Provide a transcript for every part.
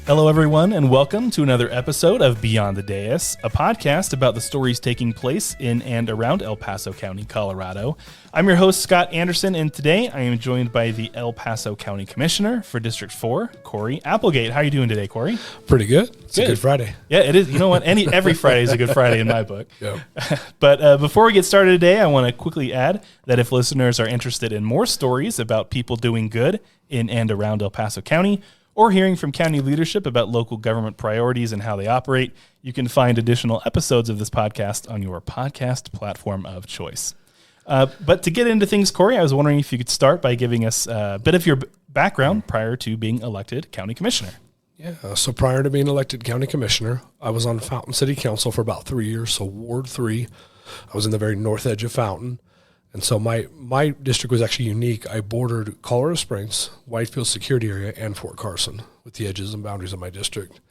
Hello, everyone, and welcome to another episode of Beyond the Dais, a podcast about the stories taking place in and around El Paso County, Colorado. I'm your host, Scott Anderson, and today I am joined by the El Paso County Commissioner for District 4, Cory Applegate. How are you doing today, Cory? Pretty good. It's a good Friday. Yeah, it is. You know what? Every Friday is a good Friday in my book. Yeah. But before we get started today, I want to quickly add that if listeners are interested in more stories about people doing good in and around El Paso County, or hearing from county leadership about local government priorities and how they operate, you can find additional episodes of this podcast on your podcast platform of choice. But to get into things, Cory, I was wondering if you could start by giving us a bit of your background prior to being elected county commissioner. Yeah, so prior to being elected county commissioner, I was on Fountain City Council for about 3 years, so Ward 3. I was in the very north edge of Fountain. And so my district was actually unique. I bordered Colorado Springs, Whitefield Security Area, and Fort Carson with the edges and boundaries of my district.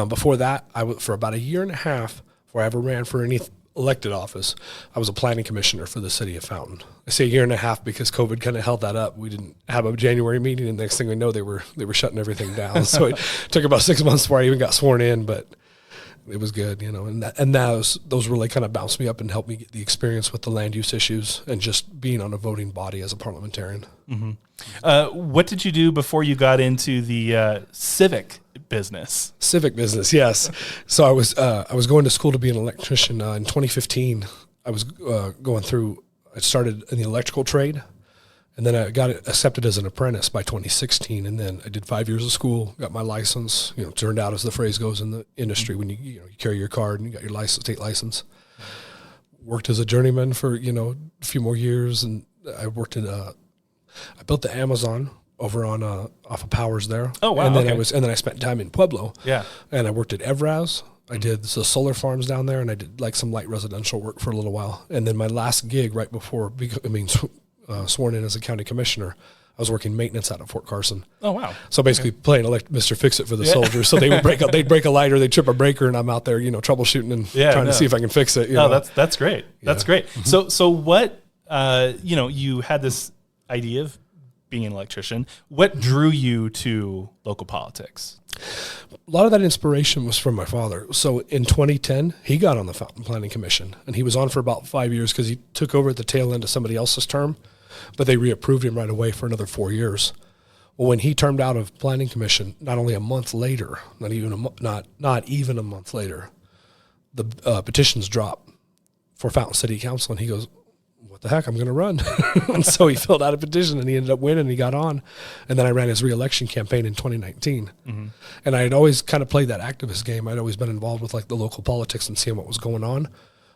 Before that, for about a year and a half, before I ever ran for any elected office, I was a planning commissioner for the city of Fountain. I say a year and a half because COVID kind of held that up. We didn't have a January meeting, and next thing we know, they were shutting everything down. So it took about 6 months before I even got sworn in, but it was good, you know, and those really kind of bounced me up and helped me get the experience with the land use issues and just being on a voting body as a parliamentarian. Mm-hmm. What did you do before you got into the civic business? Civic business, yes. So I was going to school to be an electrician in 2015. I was I started in the electrical trade. And then I got accepted as an apprentice by 2016, and then I did 5 years of school, got my license. You know, turned out, as the phrase goes in the industry, when you carry your card and you got your license, state license. Worked as a journeyman for a few more years, and I worked I built the Amazon over on off of Powers there. Oh wow! And then I spent time in Pueblo. Yeah. And I worked at Evraz. I did the solar farms down there, and I did like some light residential work for a little while. And then my last gig right before, sworn in as a county commissioner, I was working maintenance out of Fort Carson. Oh wow! So basically playing Mr. Fix-It for the soldiers. So they would they'd break a lighter, they'd trip a breaker, and I'm out there, troubleshooting and trying to see if I can fix it. That's great. That's great. Mm-hmm. So what you had this idea of being an electrician. What drew you to local politics? A lot of that inspiration was from my father. So in 2010, he got on the Fountain Planning Commission, and he was on for about 5 years because he took over at the tail end of somebody else's term, but they reapproved him right away for another 4 years. Well, when he termed out of Planning Commission, not only a month later, not even a month later, the petitions dropped for Fountain City Council, and he goes, "What the heck, I'm going to run." And so he filled out a petition, and he ended up winning, and he got on. And then I ran his re-election campaign in 2019. Mm-hmm. And I had always kind of played that activist game. I'd always been involved with the local politics and seeing what was going on.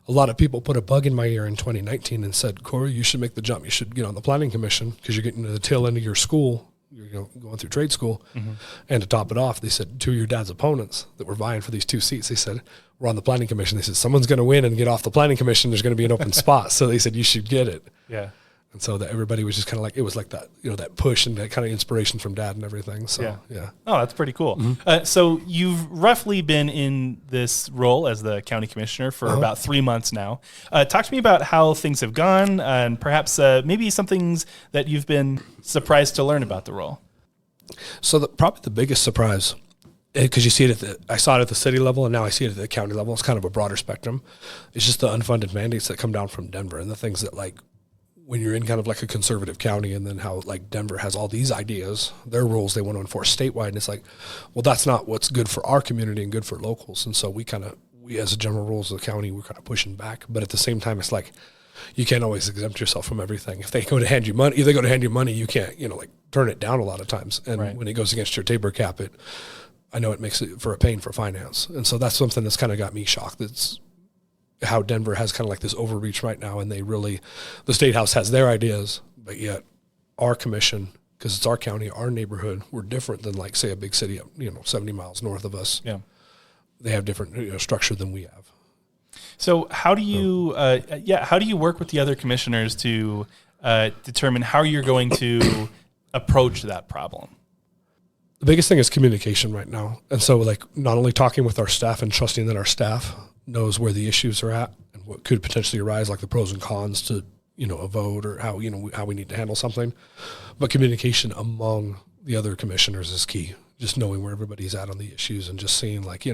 A lot of people put a bug in my ear in 2019 and said, "Cory, you should make the jump. You should get on the planning commission because you're getting to the tail end of your school. You're going through trade school." Mm-hmm. And to top it off, they said 2 of your dad's opponents that were vying for these 2 seats, they said, "We're on the planning commission." They said, "Someone's going to win and get off the planning commission. There's going to be an open spot." So they said, "You should get it." Yeah. And so that everybody was just kind of it was like that, that push and that kind of inspiration from dad and everything. So, yeah. Oh, that's pretty cool. Mm-hmm. So you've roughly been in this role as the county commissioner for about 3 months now. Talk to me about how things have gone and perhaps maybe some things that you've been surprised to learn about the role. So probably the biggest surprise, because you see it I saw it at the city level, and now I see it at the county level. It's kind of a broader spectrum. It's just the unfunded mandates that come down from Denver, and the things that when you're in kind of like a conservative county, and then how Denver has all these ideas, their rules they want to enforce statewide, and it's well, that's not what's good for our community and good for locals. And so we as a general rules of the county, we're kind of pushing back, but at the same time, it's you can't always exempt yourself from everything. If they go to hand you money, you can't, turn it down a lot of times. And when it goes against your tabor cap, I know it makes it for a pain for finance. And so that's something that's kind of got me shocked. That's how Denver has kind of this overreach right now. And the state house has their ideas, but yet our commission, because it's our county, our neighborhood, we're different than say a big city, 70 miles north of us. Yeah. They have different structure than we have. So how do you work with the other commissioners to determine how you're going to approach that problem? The biggest thing is communication right now. And so not only talking with our staff and trusting that our staff knows where the issues are at and what could potentially arise, like the pros and cons to, a vote or how we need to handle something, but communication among the other commissioners is key. just knowing where everybody's at on the issues and just seeing, like,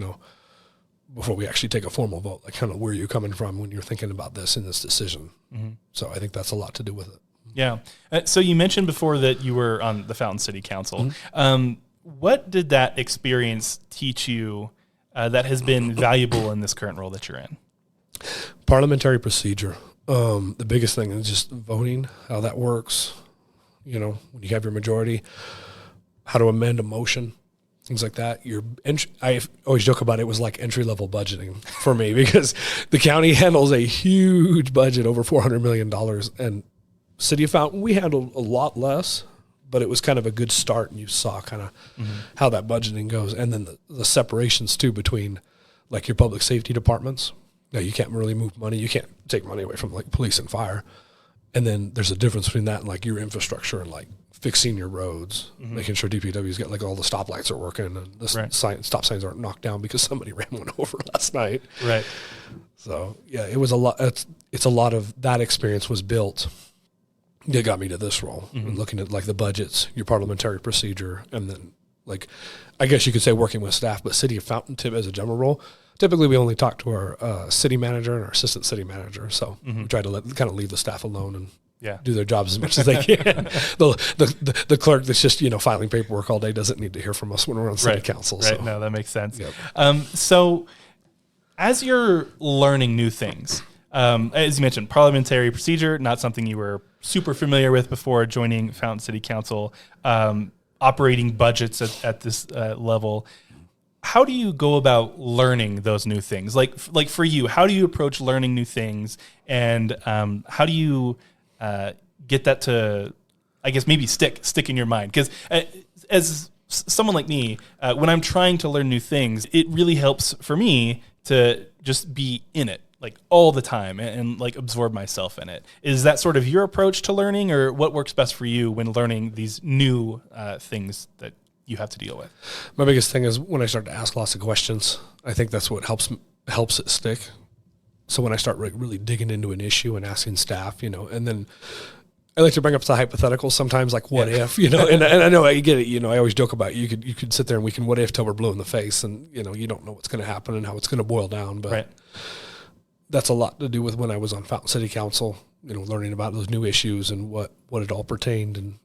before we actually take a formal vote, like kind of where you're coming from when you're thinking about this in this decision. Mm-hmm. So I think that's a lot to do with it. Yeah. So you mentioned before that you were on the Fountain City Council. Mm-hmm. What did that experience teach you that has been valuable in this current role that you're in? Parliamentary procedure. The biggest thing is just voting, how that works. When you have your majority, how to amend a motion, things like that. I always joke about it was like entry-level budgeting for me because the county handles a huge budget, over $400 million. And City of Fountain, we handled a lot less, but it was kind of a good start, and you saw kind of how that budgeting goes. And then the separations, too, between, like, your public safety departments. Now, you can't really move money. You can't take money away from, like, police and fire. And then there's a difference between that and, like, your infrastructure and, like, fixing your roads, making sure DPW's got, like, all the stoplights are working and the stop signs aren't knocked down because somebody ran one over last night. Right. So, yeah, it was a lot. It's a lot of that experience was built. It got me to this role, looking at, like, the budgets, your parliamentary procedure, and then, like, I guess you could say working with staff, but City of Fountain as a general role, typically we only talk to our city manager and our assistant city manager. So we try to kind of leave the staff alone and do their jobs as much as they can. The clerk that's just, filing paperwork all day doesn't need to hear from us when we're on city council. Right. So. No, that makes sense. Yep. So as you're learning new things, as you mentioned, parliamentary procedure, not something you were super familiar with before joining Fountain City Council, operating budgets at this level. How do you go about learning those new things? Like for you, how do you approach learning new things, and how do you get that to, I guess, maybe stick in your mind? Because as someone like me, when I'm trying to learn new things, it really helps for me to just be in it, like, all the time and like absorb myself in it. Is that sort of your approach to learning, or what works best for you when learning these new things that you have to deal with? My biggest thing is when I start to ask lots of questions. I think that's what helps it stick. So when I start really digging into an issue and asking staff, and then I like to bring up the hypotheticals sometimes, like what if, and I know I get it. I always joke about you could sit there and we can what if till we're blue in the face, and you don't know what's going to happen and how it's going to boil down. But that's a lot to do with when I was on Fountain City Council, learning about those new issues and what it all pertained, and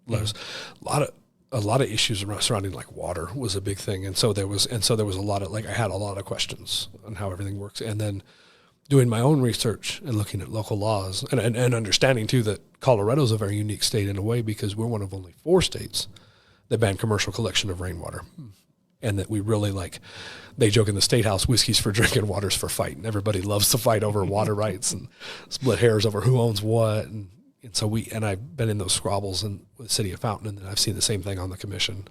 there's a lot of issues surrounding, like, water was a big thing, and so there was a lot of, like, I had a lot of questions on how everything works, and then doing my own research and looking at local laws and understanding too that Colorado's a very unique state in a way because we're one of only 4 states that ban commercial collection of rainwater, and that we really, like, they joke in the State House, whiskey's for drinking, water's for fighting. Everybody loves to fight over water rights and split hairs over who owns what, and so I've been in those squabbles with the City of Fountain, and then I've seen the same thing on the commission.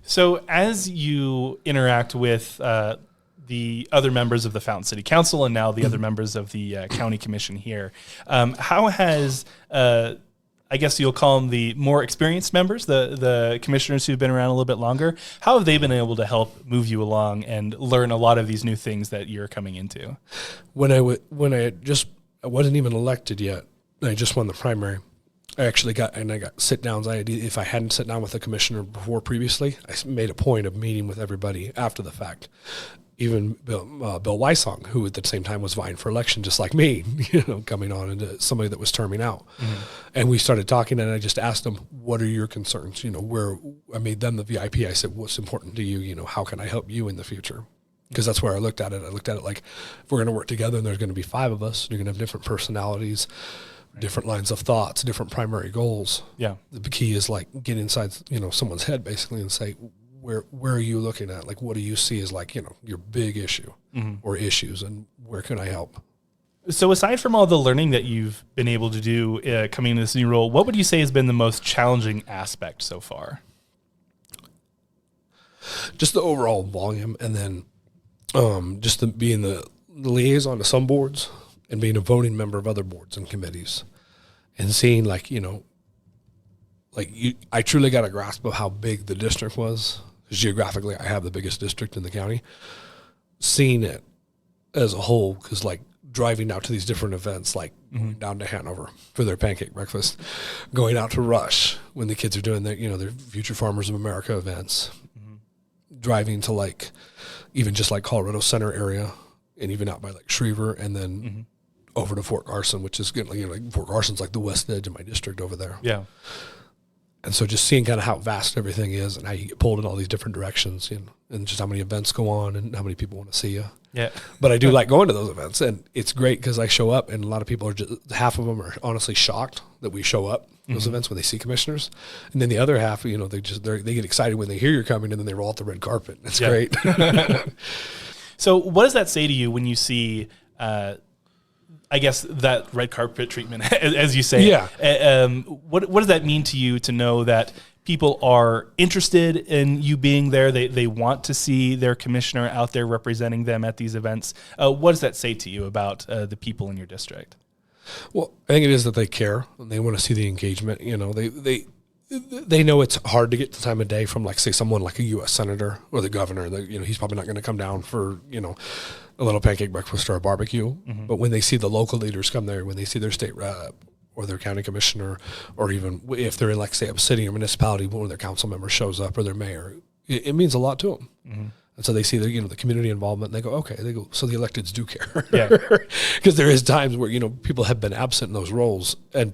So as you interact with the other members of the Fountain City Council and now the other members of the county commission here, how has, I guess you'll call them the more experienced members, the commissioners who've been around a little bit longer, how have they been able to help move you along and learn a lot of these new things that you're coming into? When I wasn't even elected yet, I just won the primary. I got sit downs. If I hadn't sat down with a commissioner before previously, I made a point of meeting with everybody after the fact. Even Bill Wysong, who at the same time was vying for election, just like me, coming on, and somebody that was terming out. Mm-hmm. And we started talking, and I just asked them, what are your concerns? Where I made them the VIP. I said, what's important to you? How can I help you in the future? Because that's where I looked at it. I looked at it like, if we're going to work together and there's going to be 5 of us, you're going to have different personalities, different lines of thoughts, different primary goals. Yeah. The key is, like, get inside, someone's head basically and say, where are you looking at? Like, what do you see as, like, your big issue or issues, and where can I help? So aside from all the learning that you've been able to do coming into this new role, what would you say has been the most challenging aspect so far? Just the overall volume, and then just being the liaison to some boards and being a voting member of other boards and committees, and seeing, like, I truly got a grasp of how big the district was. Because geographically, I have the biggest district in the county. Seeing it as a whole, because, like, driving out to these different events, like going down to Hanover for their pancake breakfast, going out to Rush, when the kids are doing their, their Future Farmers of America events, driving to like, even just like Colorado Center area and even out by like Schriever and then over to Fort Carson, which is getting, like Fort Carson's like the west edge of my district over there. Yeah. And so just seeing kind of how vast everything is and how you get pulled in all these different directions, and just how many events go on and how many people want to see you. Yeah. But I do like going to those events, and it's great because I show up and a lot of people are half of them are honestly shocked that we show up those events when they see commissioners. And then the other half, they get excited when they hear you're coming and then they roll out the red carpet. It's great. So what does that say to you when you see, I guess, that red carpet treatment, as you say? Yeah. What does that mean to you to know that people are interested in you being there? They want to see their commissioner out there representing them at these events. What does that say to you about the people in your district? Well, I think it is that they care and they want to see the engagement. They know it's hard to get the time of day from, like, say, someone like a U.S. senator or the governor. He's probably not going to come down for, a little pancake breakfast or a barbecue. But when they see the local leaders come there, when they see their state rep or their county commissioner, or even if they're in, like, say, a city or municipality, one of their council members shows up or their mayor, it means a lot to them. And so they see the community involvement and they go, okay, so the electeds do care. Yeah. Because there is times where, people have been absent in those roles, and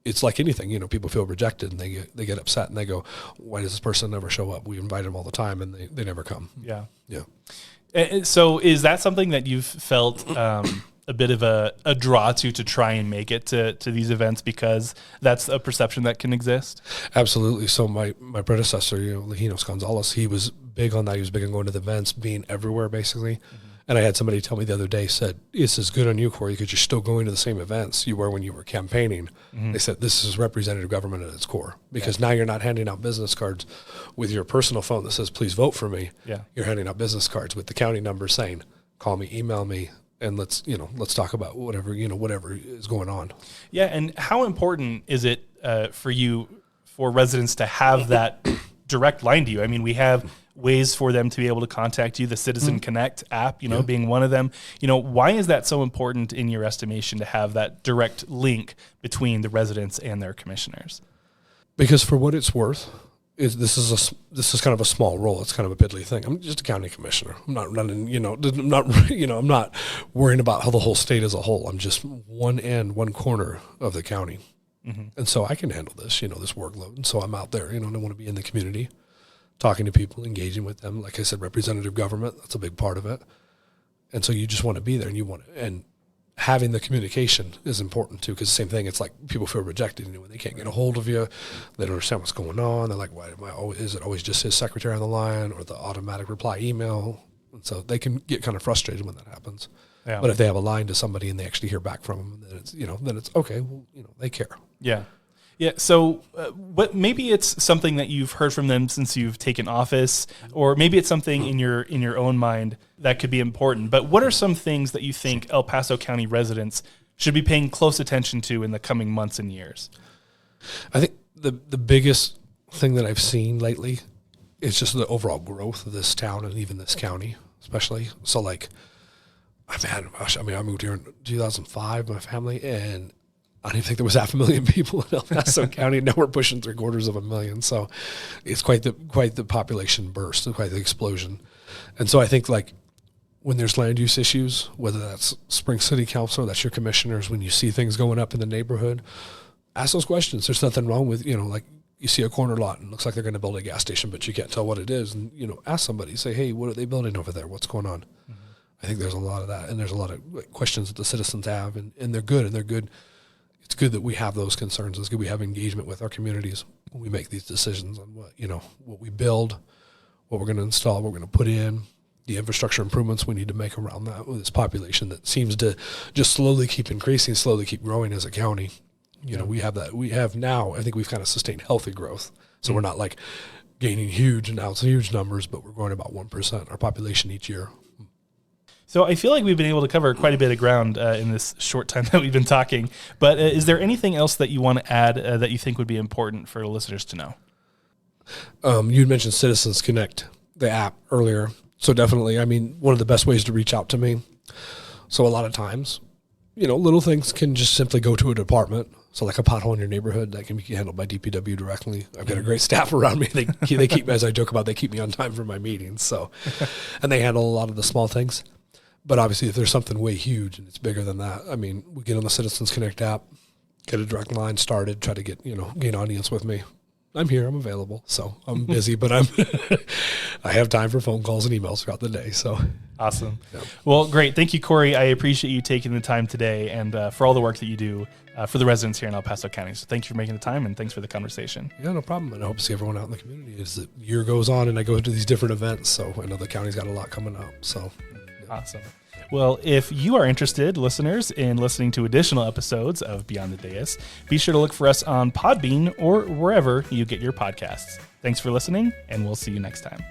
it's like anything, people feel rejected and they get upset and they go, why does this person never show up? We invite them all the time and they never come. Yeah. Yeah. And so is that something that you've felt a bit of a draw to try and make it to these events, because that's a perception that can exist? Absolutely. So my predecessor, Lejinos Gonzalez, he was big on that. He was big on going to the events, being everywhere basically. And I had somebody tell me the other day, said, this is good on you, Cory, because you're still going to the same events you were when you were campaigning. They said, this is representative government at its core, because now you're not handing out business cards with your personal phone that says, please vote for me. Yeah. You're handing out business cards with the county number saying, call me, email me, and let's talk about whatever is going on. Yeah. And how important is it for residents to have that direct line to you? I mean, we have ways for them to be able to contact you, the Citizen Connect app, being one of them. Why is that so important in your estimation, to have that direct link between the residents and their commissioners? Because for what it's worth, this is kind of a small role. It's kind of a piddly thing. I'm just a county commissioner. I'm not running, I'm not worrying about how the whole state as a whole. I'm just one corner of the county. And so I can handle this, this workload. And so I'm out there, and I want to be in the community, talking to people, engaging with them. Like I said, representative government, that's a big part of it. And so you just want to be there, and having the communication is important too, because the same thing, it's like people feel rejected, when they can't get a hold of you, they don't understand what's going on. They're like, is it always just his secretary on the line or the automatic reply email? And so they can get kind of frustrated when that happens. Yeah. But if they have a line to somebody and they actually hear back from them, then it's okay. Well, they care. Yeah. Yeah. So maybe it's something that you've heard from them since you've taken office, or maybe it's something in your own mind that could be important. But what are some things that you think El Paso County residents should be paying close attention to in the coming months and years? I think the biggest thing that I've seen lately is just the overall growth of this town and even this county, especially. So I moved here in 2005, my family, and I don't even think there was 500,000 people in El Paso County. Now we're pushing 750,000. So it's quite the population burst, and quite the explosion. And so I think, like, when there's land use issues, whether that's Spring City Council, that's your commissioners, when you see things going up in the neighborhood, ask those questions. There's nothing wrong with, like, you see a corner lot and it looks like they're going to build a gas station, but you can't tell what it is. And, ask somebody, say, hey, what are they building over there? What's going on? I think there's a lot of that. And there's a lot of questions that the citizens have, and they're good. It's good that we have those concerns. It's good we have engagement with our communities when we make these decisions on what we build, what we're going to install, what we're going to put in, the infrastructure improvements we need to make around that with this population that seems to just slowly keep increasing, slowly keep growing as a county. We have that. We have now, I think we've kind of sustained healthy growth. So we're not like gaining huge numbers, but we're growing about 1% our population each year. So I feel like we've been able to cover quite a bit of ground in this short time that we've been talking. But is there anything else that you want to add that you think would be important for listeners to know? You'd mentioned Citizens Connect, the app, earlier. So definitely, one of the best ways to reach out to me. So a lot of times, little things can just simply go to a department. So like a pothole in your neighborhood, that can be handled by DPW directly. I've got a great staff around me. They keep, as I joke about, they keep me on time for my meetings. So, and they handle a lot of the small things. But obviously, if there's something way huge and it's bigger than that, I mean, we get on the Citizens Connect app, get a direct line started, try to gain audience with me. I'm here, I'm available. So I'm busy, but I have time for phone calls and emails throughout the day. So awesome. Yeah. Well, great. Thank you, Cory. I appreciate you taking the time today and for all the work that you do for the residents here in El Paso County. So thank you for making the time and thanks for the conversation. Yeah, no problem. And I hope to see everyone out in the community as the year goes on and I go to these different events. So I know the county's got a lot coming up. So yeah. Awesome. Well, if you are interested, listeners, in listening to additional episodes of Beyond the Dais, be sure to look for us on Podbean or wherever you get your podcasts. Thanks for listening, and we'll see you next time.